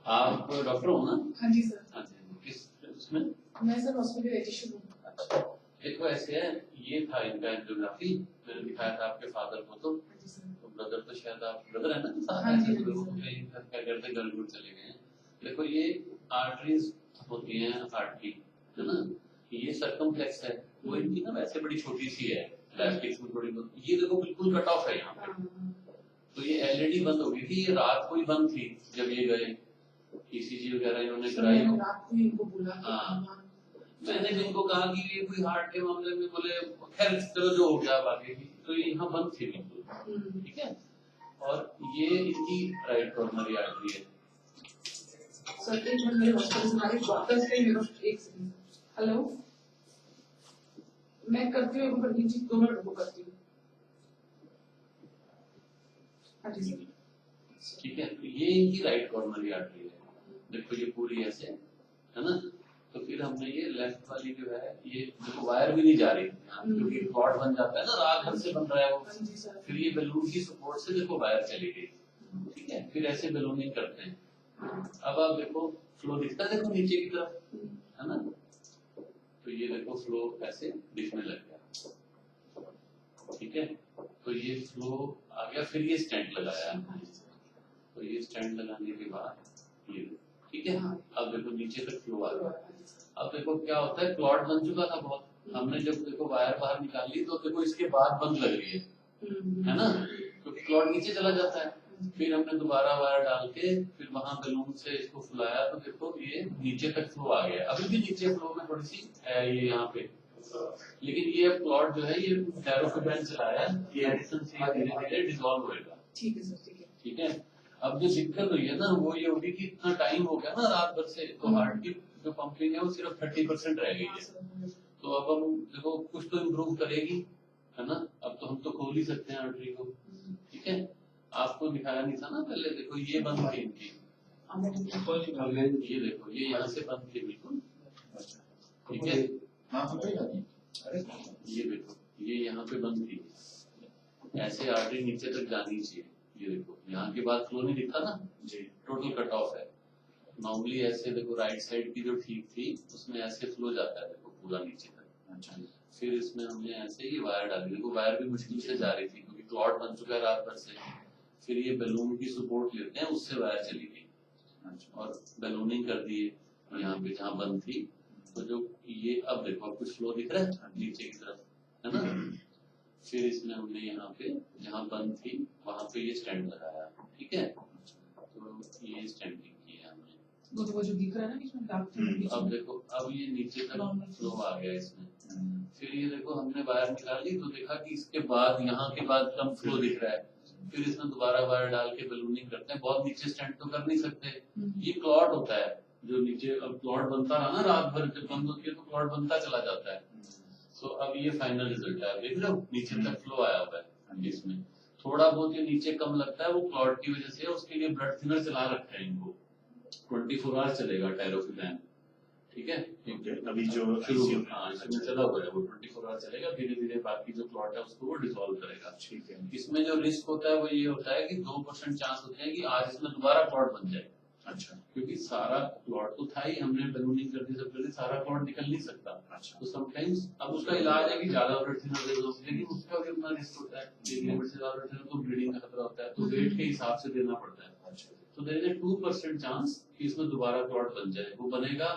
आप डॉक्टर हो ना? हाँ जी सर। हाँ जी, किस उसमें? मैं सर हॉस्पिटलाइजेशन हूँ। अच्छा, देखो ऐसे है, ये था इनका एंजियोग्राफी, मैंने दिखाया था आपके फादर को, तो हाँ जी सर। ब्रदर तो शायद आप ब्रदर है ना साथ हाँ में, जी, तो हाँ जी, लोग सर। कहीं क्या करते गड़बड़ चले गए हैं। देखो ये आर्टरीज होती हैं हार्ट की, है ना, ये सर्कमफ्लेक्स है, वो इनकी ना वैसे बड़ी छोटी सी है, डायबिटिक्स में थोड़ी बहुत, ये देखो बिल्कुल कट ऑफ है यहाँ पे। हाँ, तो ये एलईडी बंद हो गई थी, ये रात को ही बंद थी जब ये गए, ईसीजी वगैरह इन्होंने कराई। मैंने रात को ही इनको बोला कि हाँ, मैंने भी इनको कहा कि ये कोई हार्ट के मामले में, बोले खैर चलो जो हो गया बाकी की, तो ये यहाँ बंद थी बिल्कुल, ठीक है। और ये इनकी राइट कॉर्नरी आर्टरी है। सर एक मिनट, मेरे हॉस्पिटल से हमारे डॉक्टर्स के मेरे एक सेकंड। हेलो, मैं करती हूँ एक मिनट, जी 2 मिनट वो करती हूँ। हाँ जी सर। ठीक है, तो ये इनकी राइट कॉर्नरी आर्टरी है, देखो ये पूरी ऐसे है ना। तो फिर हमने ये लेफ्ट वाली जो है, ये देखो वायर भी नहीं जा रही क्योंकि क्लॉट बन जाता है ना, रात भर से बन रहा है वो, फिर ये बैलून की सपोर्ट से देखो वायर चली गई, ठीक है। फिर ऐसे बैलूनिंग करते हैं। अब आप देखो फ्लो दिखता है, देखो नीचे की तरफ, है ना, तो ये देखो फ्लो ऐसे दिखने लग गया, ठीक है। तो ये फ्लो आ गया, फिर ये स्टेंट लगाया, तो ये स्टेंट लगाने के बाद ये, ठीक है। अब देखो नीचे तक फ्लो आ गया। अब देखो क्या होता है, क्लॉट बन चुका था बहुत, हमने जब देखो वायर बाहर निकाली तो देखो इसके बाद बंद लग रही है ना, क्योंकि क्लॉट नीचे चला जाता है। फिर हमने दोबारा वायर डाल के फिर वहां बैलून से इसको फुलाया, तो देखो ये नीचे तक फ्लो आ गया। अभी भी नीचे फ्लो में थोड़ी सी है ये यहाँ पे, लेकिन ये क्लॉट जो है ये डायरोफिब्रेन चलाया, ये एडिशन से धीरे धीरे डिसॉल्व होएगा। ठीक है सर, ठीक है। ठीक है। अब जो दिक्कत हुई है ना, वो ये होगी कि इतना टाइम हो गया ना रात भर से, तो हार्ट की जो पंपिंग है वो सिर्फ 30% रह गई है। तो अब हम देखो कुछ तो इम्प्रूव करेगी, है ना। अब तो हम तो खोल ही सकते हैं आर्टरी को, ठीक है। आपको दिखाया नहीं था ना पहले, देखो ये बंद थी इनकी, ये देखो ये यहाँ से बंद थी बिल्कुल, ठीक है। ये देखो ये यहाँ पे बंद थी, ऐसे आर्टरी नीचे तक जानी चाहिए। ये देखो यहाँ के बाद फ्लो नहीं दिखता ना जी, टोटल कट ऑफ है। नॉर्मली ऐसे देखो राइट साइड की जो ठीक थी उसमें ऐसे फ्लो जाता है देखो पूरा नीचे तक। अच्छा, फिर इसमें हमने ऐसे ही वायर डाली, देखो वायर भी मुश्किल से जा रही थी क्योंकि क्लॉट बन चुका है रात भर से। फिर ये बैलून की सपोर्ट लेते हैं, उससे वायर चली गई और बैलूनिंग कर दिए यहाँ पे जहाँ बंद थी। तो जो ये अब देखो अब कुछ फ्लो दिख रहा है नीचे की तरफ, है ना। फिर इसमें हमने यहाँ पे जहाँ बंद थी वहां पे ये स्टैंड लगाया, ठीक है। तो ये स्टैंडिंग की है हमने, वो जो दिख रहा है ना इसमें डार्क। अब देखो अब ये नीचे तक फ्लो आ गया इसमें। फिर ये देखो हमने वायर निकाली तो देखा कि इसके बाद यहाँ के बाद कम फ्लो दिख रहा है। फिर इसमें दोबारा वायर डाल के बैलूनिंग करते हैं, बहुत नीचे स्टैंड तो कर नहीं सकते, ये क्लॉट होता है जो नीचे, अब क्लॉट बनता रहा ना रात भर, जब बंद होती है तो क्लॉट बनता चला जाता है। तो अब ये फाइनल रिजल्ट है, देख रहे हो नीचे तक फ्लो आया हुआ है। इसमें थोड़ा बहुत ये नीचे कम लगता है, वो क्लॉट की वजह से, उसके लिए ब्लड थिनर चला रखा है इनको, 24 आवर्स चलेगा टायरोफिब्रेन, ठीक है। अभी जो शुरू इसमें चला हुआ है वो 24 आवर्स चलेगा, धीरे धीरे बाकी जो क्लॉट है उसको वो डिसॉल्व करेगा। ठीक है। इसमें जो रिस्क होता है वो ये होता है कि 2% चांस होते हैं कि आज इसमें दोबारा क्लॉट बन जाए। अच्छा, क्योंकि सारा क्लॉट तो था ही, हमने बैलूनिंग कर दी, सब कर दी, सारा क्लॉट निकल नहीं सकता। अच्छा, तो समटाइम्स अब उसका इलाज है कि ज्यादा ब्लड थिनर दे दो, लेकिन उसका भी अपना रिस्क होता है, एक लिमिट से ज्यादा ब्लड थिनर तो ब्लीडिंग का खतरा होता है, तो वेट के हिसाब से देना पड़ता है। अच्छा, तो देयर इज 2% चांस कि इसमें दोबारा क्लॉट बन जाए, वो बनेगा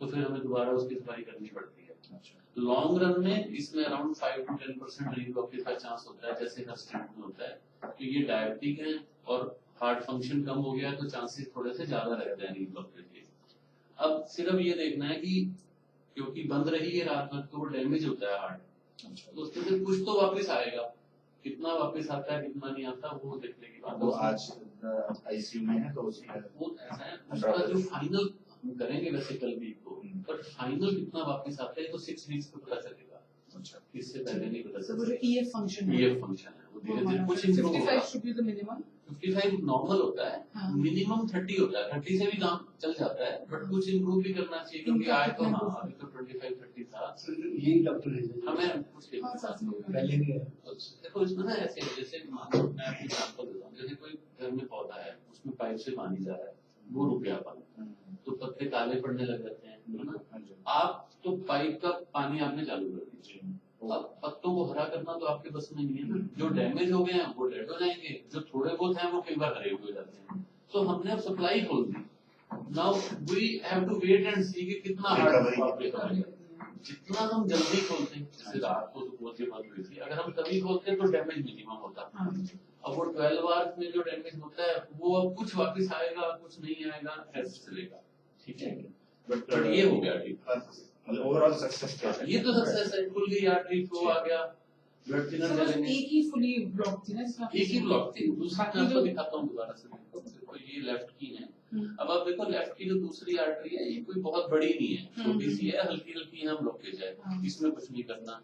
तो फिर हमें दोबारा उसकी सफाई करनी पड़ती है। अच्छा, लॉन्ग रन में इसमें अराउंड 5 to 10% रीब्लॉकेज का चांस होता है, जैसे हर स्टेंट में होता है। तो ये डायबिटिक है और हार्ट फंक्शन कम हो गया तो चांसेस थोड़े से ज्यादा रहते हैं रीब्लॉकेज के। अब सिर्फ ये देखना है कि क्योंकि बंद रही है रात भर तो वो डैमेज होता है हार्ट, तो उसके लिए कुछ तो वापस आएगा, कितना वापस आता है कितना नहीं आता वो देखने की बात। वो आज आईसीयू में है तो उसका वो ऐसा है, उसका जो फाइनल हम करेंगे वैसे कल भी को, पर फाइनल कितना वापस आता है तो 6 वीक्स पे पता चलेगा। अच्छा, इससे पहले नहीं पता सर वो चलता। जो ईएफ फंक्शन है, ईएफ फंक्शन है वो धीरे धीरे कुछ इंप्रूव होगा। 55 should be the minimum। 55 normal होता है, हाँ। मिनिमम 30 होता है, 30 से भी काम चल जाता है, बट कुछ इंप्रूव भी करना चाहिए क्योंकि आज तो हाँ अभी तो 25-30 था। यही डॉक्टर है हमें कुछ हाँ, साथ में पहले भी है। देखो इसमें ना ऐसे जैसे मान लो मैं आपको एग्जांपल देता हूँ, जैसे कोई घर में पौधा है उसमें पाइप से पानी जा रहा है, वो रुक गया पानी, तो पत्ते काले पड़ने लग जाते हैं, है ना। हाँ जी। आप तो पाइप का पानी आपने चालू कर दिया, जी। अब पत्तों को हरा करना तो आपके बस में नहीं है ना। जो डैमेज हो गए हैं वो डेड हो जाएंगे, जो थोड़े बहुत हैं वो कई बार हरे हुए जाते हैं। तो हमने अब सप्लाई खोल दी। Now we have to wait and see कि कितना हार्ड Recovery वापस आएगा। जितना हम जल्दी खोलते हैं, जैसे रात को तो बहुत ही बात हुई थी, अगर हम तभी खोलते हैं तो डैमेज मिनिमम होता है। हाँ अब वो 12 आवर्स में जो डैमेज होता है वो अब कुछ वापस आएगा, कुछ नहीं आएगा, ऐसे चलेगा, ठीक है। बट बट ये हो गया ठीक, मतलब ओवरऑल सक्सेस क्या है? ये तो सक्सेस है, खुल गई आर्टरी, फ्लो आ गया, ब्लड थिनर सर बस चलेंगे। एक ही फुली ब्लॉक थी ना जिसमें आप- एक ही ब्लॉक थी, दूसरा बाकी मैं आपको जो- दिखाता हूँ दोबारा से। देखो ये लेफ्ट की है। हम्म। अब आप देखो लेफ्ट की जो दूसरी आर्टरी है ये कोई बहुत बड़ी नहीं है, छोटी हम्म। सी है, हल्की हल्की यहाँ ब्लॉकेज है, हाँ। इसमें कुछ नहीं करना।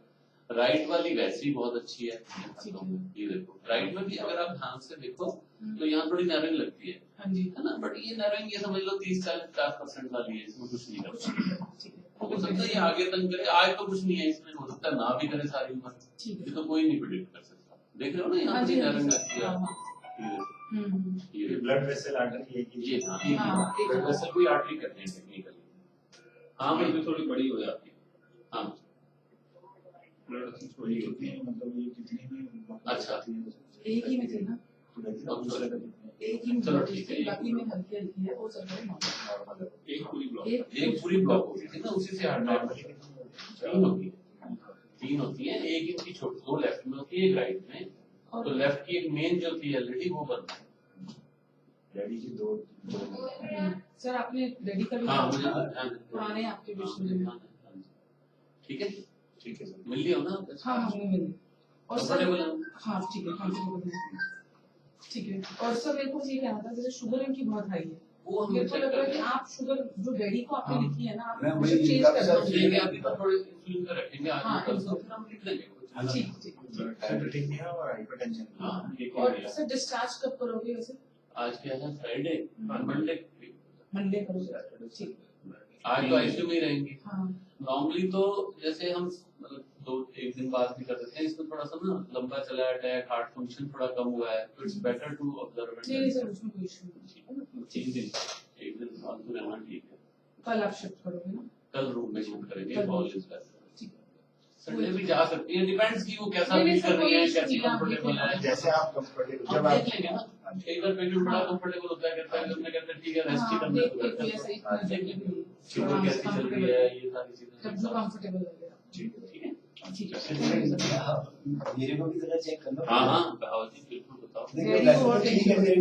राइट वाली वैसी बहुत अच्छी है, ठीक है। ये देखो राइट में भी अगर आप ध्यान से देखो तो यहाँ थोड़ी नैरोइंग लगती है हाँ जी है ना, बट ये नैरोइंग ये समझ लो 30-40-50% वाली है, इसमें कुछ नहीं कुछ करना। नहीं करना, ठीक है हो सकता है ये आगे तक करे, आज तो कुछ नहीं है इसमें, हो सकता है ना भी करे सारी उम्र, ठीक ये है तो कोई नहीं प्रिडिक्ट कर सकता। देख रहे हो ना यहाँ हाँ पे जी हाँ नैरोइंग जी लगती है, हाँ, हाँ। ये हम्म। ये ब्लड वेसल आर्टरी एक ही ये है। हाँ, एक- ब्लड वेसल कोई आर्टरी करते हैं टेक्निकली। हाँ भाई, ये थोड़ी बड़ी हो जाती है। हाँ ब्लड तो ये कितनी मतलब ये कितनी में अच्छा। एक ही में थे ना, अब दूसरे का कितने एक ही में चलो थी, ठीक है, एक- बाकी में हल्की हल्की है वो सब है normal। नॉर्मल है। एक पूरी ब्लॉक। एक पूरी ब्लॉक होती थी ना, उसी से हटना नॉर्मली कितनी तीन होती है, तीन होती है, एक इनकी छोटी, दो लेफ्ट में होती है एक राइट में। और तो लेफ्ट की एक मेन जो थी एलईडी वो बंद है। डैडी की दो सर आपने डैडी का भी हाँ मुझे तो ध्यान है। पुराने आपके हाँ, विषय मुझे में ध्यान है, हाँ जी। ठीक है, ठीक है सर। मिल लिया हो ना। हाँ हाँ वो मिले और सर Comfortable है? हाँ ठीक है comfortable है, ठीक है। और सर मेरे को ये कहना था जैसे शुगर इनकी बहुत हाई है, वो हम मेरे को चेक लग रहा है कर कि आप शुगर जो डैडी को आपने हाँ। लिखी है ना आप मैं मुझे वही चेंज काफी करना सारी लेंगे, चाहिए। अभी तो थोड़े इंसुलिन का रखेंगे आज हाँ, कल, तो इंसुलिन। फिर हम लिख देंगे कुछ। ठीक ठीक हाइपरटेंशिया और हाइपरटेंशन हाँ, एक और और सर डिस्चार्ज कब करोगे वैसे? आज क्या है फ्राइडे, मंडे, मंडे करोगे, ठीक आज तो आईसीयू में ही रहेंगी। हाँ नॉर्मली तो जैसे हम मतलब एक दिन बाद भी कर देते हैं, इसमें थोड़ा सा ना लंबा चला है अटैक, हार्ट फंक्शन थोड़ा कम हुआ है, तो इट्स बेटर टू ऑब्जर्व नहीं नहीं सर उसमें कोई इशू नहीं, 3 दिन, एक दिन फालतू रहना ठीक है। कल आप शिफ्ट करोगे ना, कल रूम में शिफ्ट करेंगे, कल ऑल इज बेस्ट। ठीक है। संडे भी जा सकती है, डिपेंड्स की वो कैसा नहीं, नहीं, फील सर, कर रही है, कोई issue कैसी नहीं, आप कंफर्टेबल देख है। लेना। जैसे आप कंफर्टेबल हम जब आप देख लेंगे ना, कई बार पेशेंट बड़ा कंफर्टेबल होता है, कहता है हमने कहते हैं ठीक है रेस्ट ही हाँ करना देख है, के कोई ऐसा इतना देख जरूरी लेंगे नहीं, शुगर कैसी चल रही है, ये सारी जब चीजें जो कंफर्टेबल लगे आप। ठीक है ठीक है। ठीक है मेरे को भी जरा चेक कर लो। हाँ हाँ बताओ जी, बिल्कुल बताओ। देखो Very वैसे तो good, ठीक है,